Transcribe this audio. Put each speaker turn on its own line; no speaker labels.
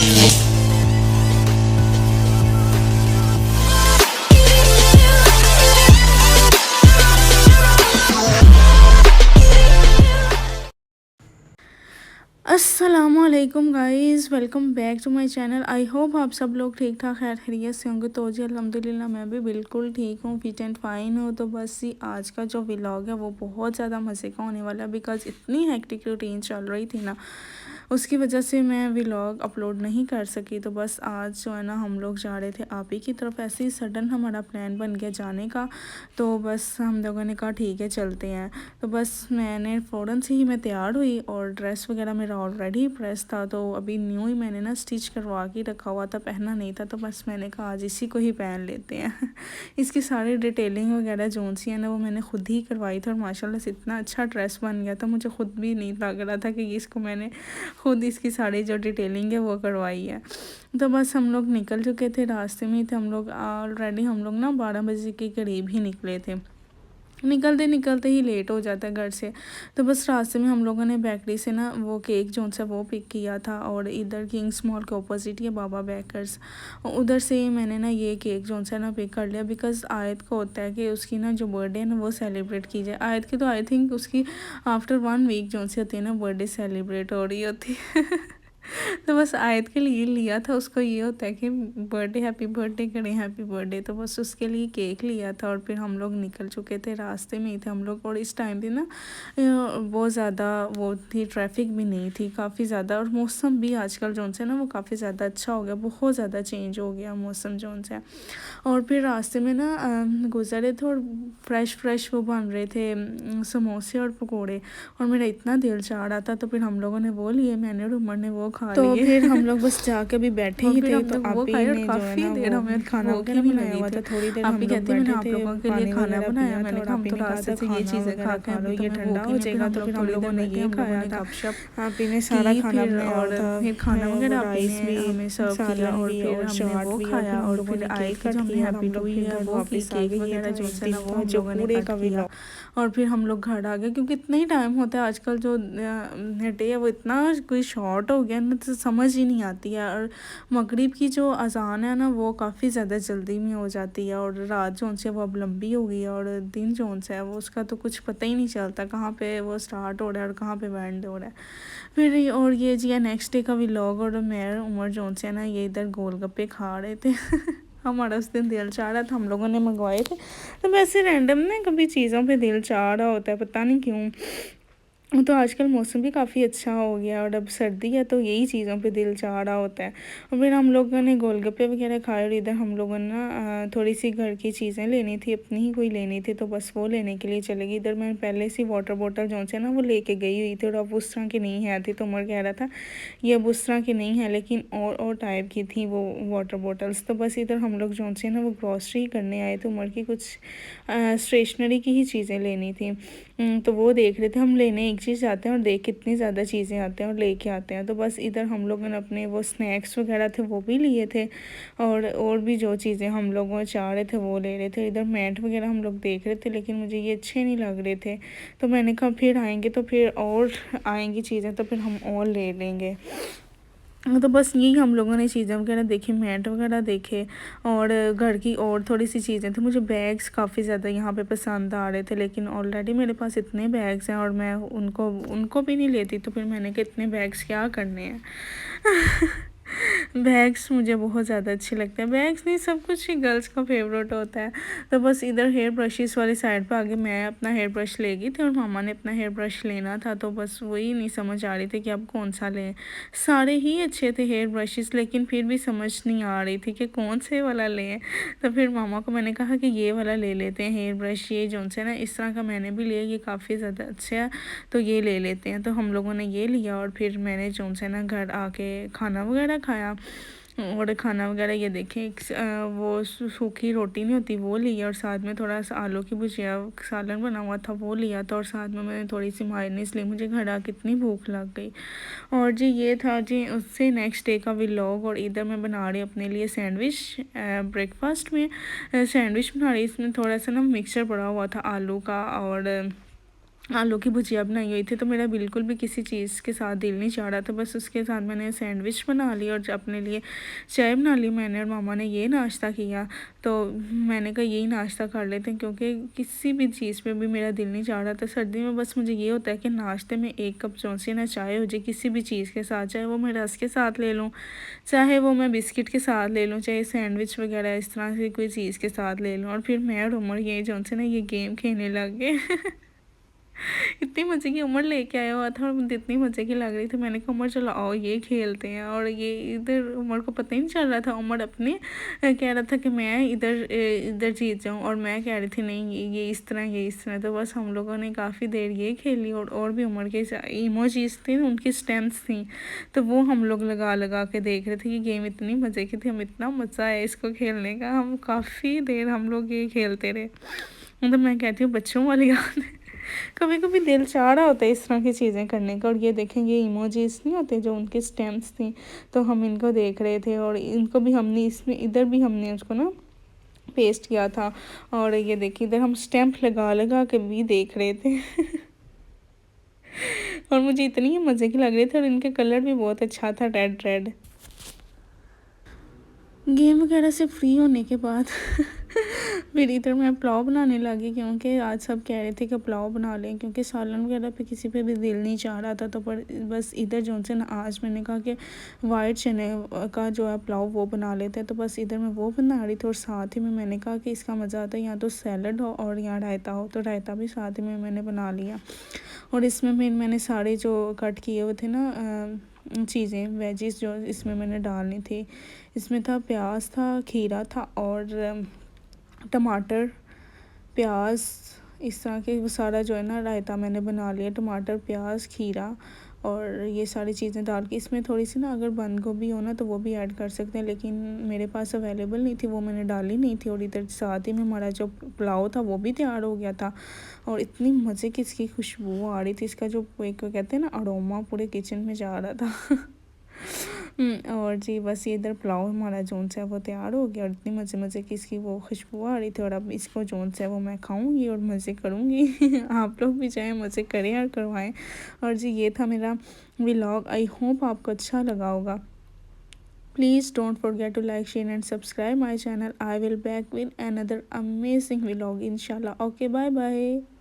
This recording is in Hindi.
अस्सलामुअलैकुम guys, welcome back to my channel. I hope आप सब लोग ठीक ठाक खैर खैरियत से होंगे। तो जी अल्हम्दुलिल्लाह मैं भी बिल्कुल ठीक हूँ, फिट एंड फाइन हूँ। तो बस ही आज का जो व्लॉग है वो बहुत ज़्यादा मज़े का होने वाला है, बिकॉज़ इतनी हेक्टिक रूटीन चल रही थी ना, उसकी वजह से मैं व्लॉग अपलोड नहीं कर सकी। तो बस आज जो है ना हम लोग जा रहे थे आप ही की तरफ, ऐसे ही सडन हमारा प्लान बन गया जाने का। तो बस हम लोगों ने कहा ठीक है चलते हैं। तो बस मैंने फ़ौरन से ही मैं तैयार हुई और ड्रेस वगैरह मेरा ऑलरेडी प्रेस था, तो अभी न्यू ही मैंने ना स्टिच करवा के रखा हुआ था, पहना नहीं था। तो बस मैंने कहा आज इसी को ही पहन लेते हैं इसकी सारी डिटेलिंग वगैरह जो सी है ना वो मैंने खुद ही करवाई थी, और माशाल्लाह से इतना अच्छा ड्रेस बन गया था, मुझे खुद भी नहीं लग रहा था कि इसको मैंने खुद इसकी सारी जो डिटेलिंग है वो करवाई है। तो बस हम लोग निकल चुके थे, रास्ते में ही थे हम लोग ऑलरेडी। हम लोग ना 12 बजे के करीब ही निकले थे, निकलते निकलते ही लेट हो जाता है घर से। तो बस रास्ते में हम लोगों ने बेकरी से ना वो केक जो सा वो पिक किया था, और इधर किंग्स मॉल के ऑपोजिट ही है बाबा बेकर्स, उधर से ही मैंने ना ये केक जो सा ना पिक कर लिया। बिकॉज़ आयत को होता है कि उसकी ना जो बर्थडे है ना वो सेलिब्रेट की जाए। आयत की तो आई थिंक उसकी आफ्टर 1 वीक जो सी होती है ना बर्थडे सेलिब्रेट हो रही होती है तो बस आयत के लिए लिया था, उसको ये होता है कि बर्थडे हैप्पी बर्थडे करें, हैप्पी बर्थडे। तो बस उसके लिए केक लिया था, और फिर हम लोग निकल चुके थे, रास्ते में ही थे हम लोग। और इस टाइम पे ना बहुत ज़्यादा वो थी, ट्रैफिक भी नहीं थी काफ़ी ज़्यादा, और मौसम भी आजकल जो से ना वो काफ़ी ज़्यादा अच्छा हो गया, बहुत ज़्यादा चेंज हो गया मौसम जो से। और फिर रास्ते में ना गुजरे थे, और फ्रेश वो बन रहे थे समोसे और पकोड़े, और मेरा इतना दिल चाह रहा था। तो फिर हम लोगों ने वो लिए, मैंने और उमर ने वो खा लिए। तो फिर हम लोग बस जाके भी बैठे ही थे, तो आप ही ने जो है ना वो खाना वगैरह बनाया हुआ था। थोड़ी देर हम लोग बैठे थे, आप लोगों के लिए खाना बनाया मैंने, और हम तो रास्ते से ये चीज़ें खा के लो, ये ठंडा हो जाएगा। तो फिर हम लोगों ने ये खाया था, आप ही ने सारा खाना बनाया, और फिर खाना वगैरह राइस भी हमें सर्व किया, और फिर हमने वो खाया, और फिर आए कि जो हमने हैप्पी टू ईयर वो की केक वगैरह जो है ना वो हम लोगों ने कट किया, और फिर हम लोग घर आ गए। क्योंकि इतना ही टाइम होता है आजकल, जो डे है वो इतना कोई शॉर्ट हो गया ना, तो समझ ही नहीं आती है। और मगरिब की जो अज़ान है ना वो काफ़ी ज़्यादा जल्दी में हो जाती है, और रात जो है वो अब लंबी हो गई है, और दिन जो है वो उसका तो कुछ पता ही नहीं चलता कहाँ पे वो स्टार्ट हो रहा है और कहाँ पे एंड हो रहा है। फिर और ये जी नेक्स्ट डे का व्लॉग, और मैं उमर जो है ना ये इधर गोलगप्पे खा रहे थे हमारा उस दिन दिल चाह रहा था, हम लोगों ने मंगवाए थे। तो वैसे रैंडम ना कभी चीज़ों पे दिल चाह रहा होता है, पता नहीं क्यों। तो आजकल मौसम भी काफ़ी अच्छा हो गया, और अब सर्दी है तो यही चीज़ों पे दिल चाह रहा होता है। और फिर हम लोगों ने गोलगप्पे वगैरह खाए, और इधर हम लोगों ने ना थोड़ी सी घर की चीज़ें लेनी थी, अपनी ही कोई लेनी थी, तो बस वो लेने के लिए चले गई। इधर मैं पहले से वाटर बोतल जो है ना वो लेके गई हुई थी, और अब उस तरह की नहीं है थी। तो उमर कह रहा था ये अब उस तरह की नहीं है, लेकिन और टाइप की थी वो वाटर बोटल्स। तो बस इधर हम लोग जो है ना वो ग्रॉसरी करने आए थे, उमर की कुछ स्टेशनरी की ही चीज़ें लेनी थी। तो वो देख रहे थे, हम लेने एक चीज़ जाते हैं और देख कितनी ज़्यादा चीज़ें आते हैं और लेके आते हैं। तो बस इधर हम लोगों ने अपने वो स्नैक्स वगैरह थे वो भी लिए थे, और भी जो चीज़ें हम लोगों चाह रहे थे वो ले रहे थे। इधर मैट वगैरह हम लोग देख रहे थे, लेकिन मुझे ये अच्छे नहीं लग रहे थे। तो मैंने कहा फिर आएंगे तो फिर और आएंगी चीज़ें तो फिर हम और ले लेंगे। तो बस यही हम लोगों ने चीज़ें वगैरह देखी, मैट वगैरह देखे, और घर की और थोड़ी सी चीज़ें थी। मुझे बैग्स काफ़ी ज़्यादा यहाँ पे पसंद आ रहे थे, लेकिन ऑलरेडी मेरे पास इतने बैग्स हैं और मैं उनको भी नहीं लेती। तो फिर मैंने कहा इतने बैग्स क्या करने हैं बैग्स मुझे बहुत ज़्यादा अच्छे लगते हैं, बैग्स नहीं सब कुछ ही गर्ल्स का फेवरेट होता है। तो बस इधर हेयर ब्रशेस वाली साइड पे आगे मैं अपना हेयर ब्रश ले गई थी, और मामा ने अपना हेयर ब्रश लेना था। तो बस वही नहीं समझ आ रही थी कि अब कौन सा लें। सारे ही अच्छे थे हेयर ब्रशेस, लेकिन फिर भी समझ नहीं आ रही थी कि कौन से वाला लें। तो फिर मामा को मैंने कहा कि ये वाला ले लेते हैं हेयर ब्रश, ये जो है ना इस तरह का मैंने भी लिया, ये काफ़ी ज़्यादा अच्छा है, तो ये ले लेते हैं। तो हम लोगों ने ये लिया, और फिर मैंने जो है ना घर आके खाना वगैरह खाया। और खाना वगैरह ये देखें वो सूखी रोटी नहीं होती वो लिया, और साथ में थोड़ा सा आलू की भुजिया सालन बना हुआ था वो लिया था, और साथ में मैंने थोड़ी सी मायनीस ली। मुझे घर आ कितनी भूख लग गई। और जी ये था जी उससे नेक्स्ट डे का व्लॉग। और इधर मैं बना रही अपने लिए सैंडविच, ब्रेकफास्ट में सैंडविच बना रही। इसमें थोड़ा सा ना मिक्सचर पड़ा हुआ था आलू का और आलू की भुजिया बनाई हुई थी, तो मेरा बिल्कुल भी किसी चीज़ के साथ दिल नहीं चाह रहा था। बस उसके साथ मैंने सैंडविच बना ली और अपने लिए चाय बना ली मैंने, और मामा ने ये नाश्ता किया। तो मैंने कहा यही नाश्ता कर लेते हैं, क्योंकि किसी भी चीज़ पे भी मेरा दिल नहीं चाह रहा था। सर्दी में बस मुझे ये होता है कि नाश्ते में एक कप चौंसी ना चाय हो जाए किसी भी चीज़ के साथ, चाहे वो मैं रस के साथ ले लूँ, चाहे वो मैं बिस्किट के साथ ले लूँ, चाहे सैंडविच वगैरह इस तरह से कोई चीज़ के साथ ले लूँ। और फिर मैं और उमर ये जो से ना ये गेम खेलने लग गए। इतनी मज़े की उमर लेके आया हुआ था और मुझे इतनी मज़े की लग रही थी। मैंने कहा उमर चलो आओ ये खेलते हैं, और ये इधर उमर को पता ही नहीं चल रहा था। उमर अपने कह रहा था कि मैं इधर इधर जीत जाऊं, और मैं कह रही थी नहीं ये इस तरह ये इस तरह। तो बस हम लोगों ने काफ़ी देर ये खेली, और भी उमर के इमोजीज थे, उनकी स्टैम्प्स थी, तो वो हम लोग लगा लगा के देख रहे थे। कि गेम इतनी मज़े की थी, हम इतना मज़ा आया इसको खेलने का, हम काफ़ी देर हम लोग ये खेलते रहे। मतलब मैं कहती हूँ बच्चों वाली याद है। कभी कभी दिल चाह रहा होता है इस तरह की चीज़ें करने का। और ये देखें ये इमोजीज नहीं होते जो उनके स्टैम्प्स थी, तो हम इनको देख रहे थे, और इनको भी हमने इसमें इधर भी हमने उसको ना पेस्ट किया था। और ये देखिए इधर हम स्टैम्प लगा लगा के भी देख रहे थे। और मुझे इतनी मज़े की लग रही थी, और इनके कलर भी बहुत अच्छा था, रेड रेड। गेम वगैरह से फ्री होने के बाद फिर इधर मैं पुलाव बनाने लगी, क्योंकि आज सब कह रहे थे कि पुलाव बना लें, क्योंकि सालन वगैरह पे किसी पे भी दिल नहीं चाह रहा था। तो पर बस इधर जो से ना आज मैंने कहा कि वाइट चने का जो है पुलाव वो बना लेते हैं। तो बस इधर मैं वो बना रही थी, और साथ ही में मैंने कहा कि इसका मज़ा आता है या तो सैलड हो और या रायता हो, तो रायता भी साथ ही में मैंने बना लिया। और इसमें मैंने सारे जो कट किए हुए थे ना चीज़ें वेजिस जो इसमें मैंने डालनी थी, इसमें था प्याज था, खीरा था, और टमाटर, प्याज, इस तरह के वो सारा जो है ना रायता मैंने बना लिया। टमाटर, प्याज, खीरा और ये सारी चीज़ें डाल के, इसमें थोड़ी सी ना अगर बंद गोभी हो ना तो वो भी ऐड कर सकते हैं, लेकिन मेरे पास अवेलेबल नहीं थी, वो मैंने डाली नहीं थी। और इधर साथ ही में हमारा जो पुलाव था वो भी तैयार हो गया था, और इतनी मज़े की इसकी खुशबू आ रही थी, इसका जो एक कहते हैं ना अरोमा पूरे किचन में जा रहा था। और जी बस ये इधर पुलाव हमारा जोन से है वो तैयार हो गया, और इतनी मज़े मज़े की इसकी वो खुशबू आ रही थी। और अब इसको जोन से है वो मैं खाऊंगी और मज़े करूँगी। आप लोग भी चाहे मज़े करें और करवाएं। और जी ये था मेरा व्लॉग, आई होप आपको अच्छा लगा होगा। Please don't forget to like, share and subscribe my channel. I will back with another amazing vlog inshallah. Okay, bye bye.